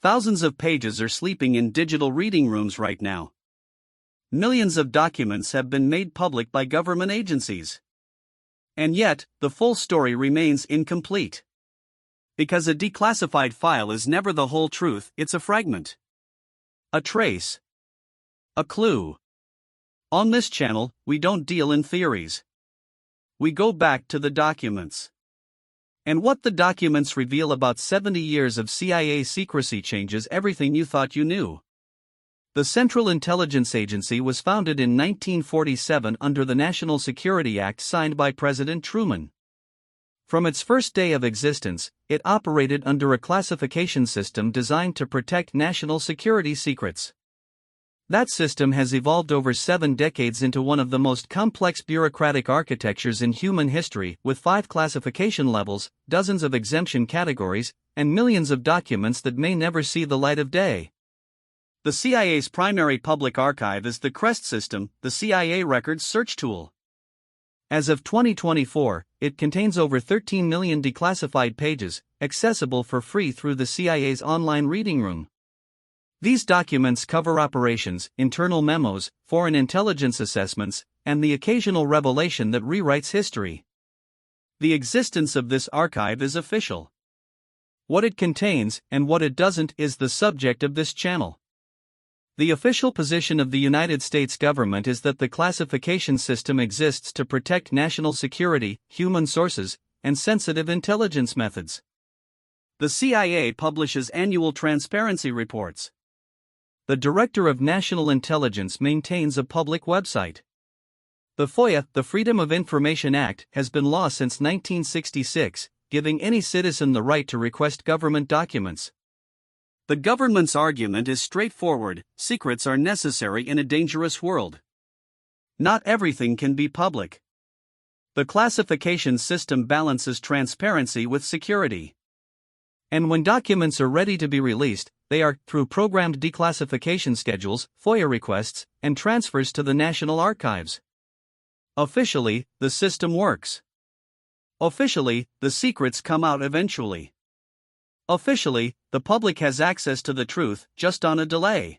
Thousands of pages are sleeping in digital reading rooms right now. Millions of documents have been made public by government agencies. And yet, the full story remains incomplete. Because a declassified file is never the whole truth, it's a fragment. A trace. A clue. On this channel, we don't deal in theories. We go back to the documents. And what the documents reveal about 70 years of CIA secrecy changes everything you thought you knew. The Central Intelligence Agency was founded in 1947 under the National Security Act signed by President Truman. From its first day of existence, it operated under a classification system designed to protect national security secrets. That system has evolved over 7 decades into one of the most complex bureaucratic architectures in human history, with 5 classification levels, dozens of exemption categories, and millions of documents that may never see the light of day. The CIA's primary public archive is the CREST system, the CIA records search tool. As of 2024, it contains over 13 million declassified pages, accessible for free through the CIA's online reading room. These documents cover operations, internal memos, foreign intelligence assessments, and the occasional revelation that rewrites history. The existence of this archive is official. What it contains, and what it doesn't, is the subject of this channel. The official position of the United States government is that the classification system exists to protect national security, human sources, and sensitive intelligence methods. The CIA publishes annual transparency reports. The Director of National Intelligence maintains a public website. The FOIA, the Freedom of Information Act, has been law since 1966, giving any citizen the right to request government documents. The government's argument is straightforward: secrets are necessary in a dangerous world. Not everything can be public. The classification system balances transparency with security. And when documents are ready to be released, they are, through programmed declassification schedules, FOIA requests, and transfers to the National Archives. Officially, the system works. Officially, the secrets come out eventually. Officially, the public has access to the truth, just on a delay.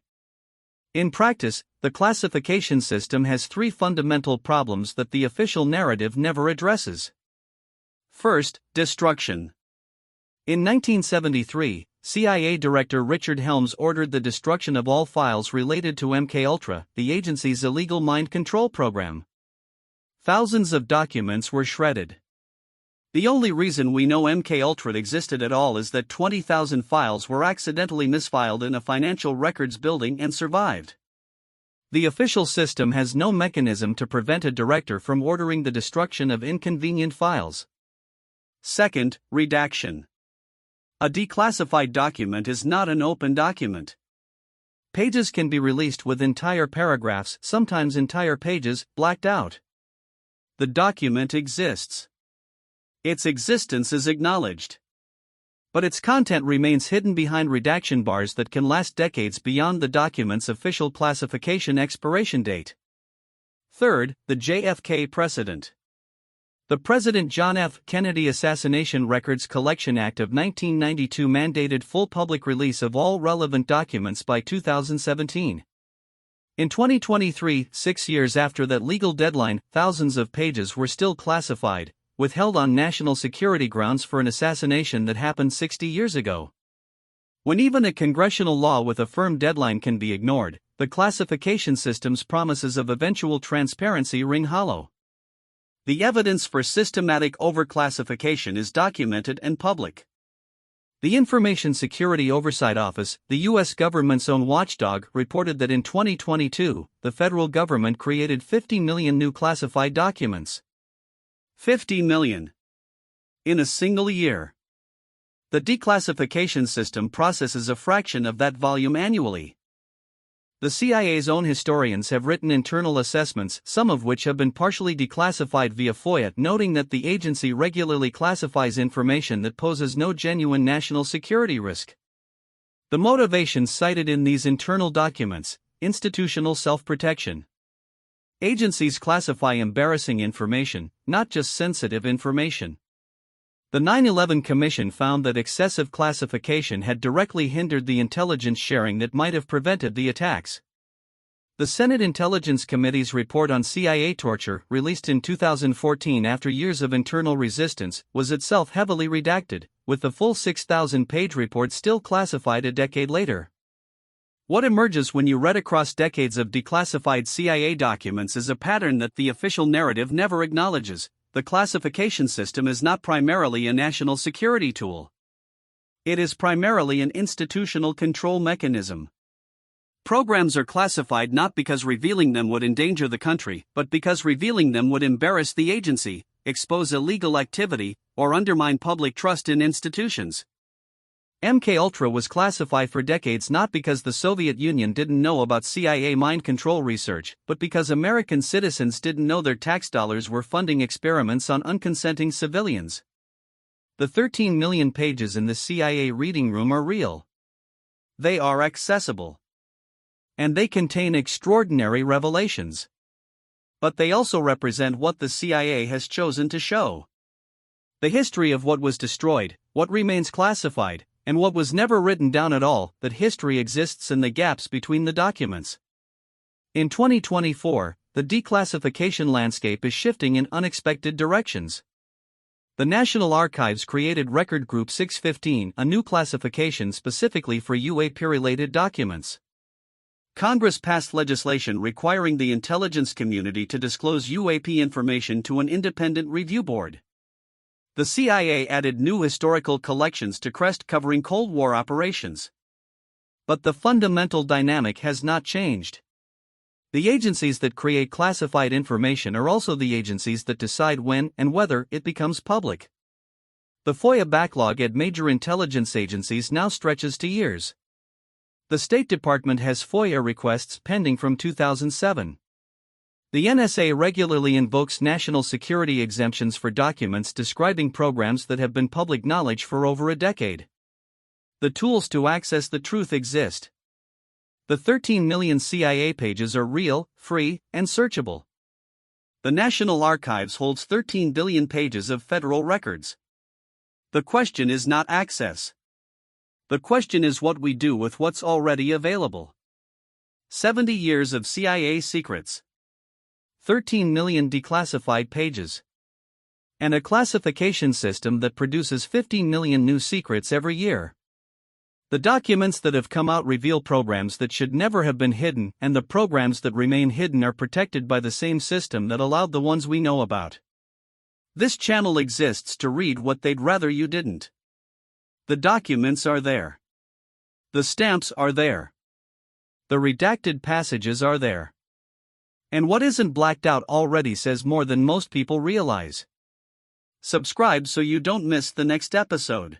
In practice, the classification system has 3 fundamental problems that the official narrative never addresses. First, destruction. In 1973, CIA Director Richard Helms ordered the destruction of all files related to MKUltra, the agency's illegal mind control program. Thousands of documents were shredded. The only reason we know MKUltra existed at all is that 20,000 files were accidentally misfiled in a financial records building and survived. The official system has no mechanism to prevent a director from ordering the destruction of inconvenient files. Second, redaction. A declassified document is not an open document. Pages can be released with entire paragraphs, sometimes entire pages, blacked out. The document exists. Its existence is acknowledged. But its content remains hidden behind redaction bars that can last decades beyond the document's official classification expiration date. Third, the JFK precedent. The President John F. Kennedy Assassination Records Collection Act of 1992 mandated full public release of all relevant documents by 2017. In 2023, 6 years after that legal deadline, thousands of pages were still classified, withheld on national security grounds for an assassination that happened 60 years ago. When even a congressional law with a firm deadline can be ignored, the classification system's promises of eventual transparency ring hollow. The evidence for systematic overclassification is documented and public. The Information Security Oversight Office, the U.S. government's own watchdog, reported that in 2022, the federal government created 50 million new classified documents. 50 million. In a single year. The declassification system processes a fraction of that volume annually. The CIA's own historians have written internal assessments, some of which have been partially declassified via FOIA, noting that the agency regularly classifies information that poses no genuine national security risk. The motivations cited in these internal documents: institutional self-protection. Agencies classify embarrassing information, not just sensitive information. The 9/11 Commission found that excessive classification had directly hindered the intelligence sharing that might have prevented the attacks. The Senate Intelligence Committee's report on CIA torture, released in 2014 after years of internal resistance, was itself heavily redacted, with the full 6,000-page report still classified a decade later. What emerges when you read across decades of declassified CIA documents is a pattern that the official narrative never acknowledges. The classification system is not primarily a national security tool. It is primarily an institutional control mechanism. Programs are classified not because revealing them would endanger the country, but because revealing them would embarrass the agency, expose illegal activity, or undermine public trust in institutions. MKUltra was classified for decades not because the Soviet Union didn't know about CIA mind control research, but because American citizens didn't know their tax dollars were funding experiments on unconsenting civilians. The 13 million pages in the CIA reading room are real. They are accessible. And they contain extraordinary revelations. But they also represent what the CIA has chosen to show. The history of what was destroyed, what remains classified, and what was never written down at all. That history exists in the gaps between the documents. In 2024, the declassification landscape is shifting in unexpected directions. The National Archives created Record Group 615, a new classification specifically for UAP-related documents. Congress passed legislation requiring the intelligence community to disclose UAP information to an independent review board. The CIA added new historical collections to CREST covering Cold War operations. But the fundamental dynamic has not changed. The agencies that create classified information are also the agencies that decide when and whether it becomes public. The FOIA backlog at major intelligence agencies now stretches to years. The State Department has FOIA requests pending from 2007. The NSA regularly invokes national security exemptions for documents describing programs that have been public knowledge for over a decade. The tools to access the truth exist. The 13 million CIA pages are real, free, and searchable. The National Archives holds 13 billion pages of federal records. The question is not access. The question is what we do with what's already available. 70 years of CIA secrets. 13 million declassified pages. And a classification system that produces 15 million new secrets every year. The documents that have come out reveal programs that should never have been hidden, and the programs that remain hidden are protected by the same system that allowed the ones we know about. This channel exists to read what they'd rather you didn't. The documents are there. The stamps are there. The redacted passages are there. And what isn't blacked out already says more than most people realize. Subscribe so you don't miss the next episode.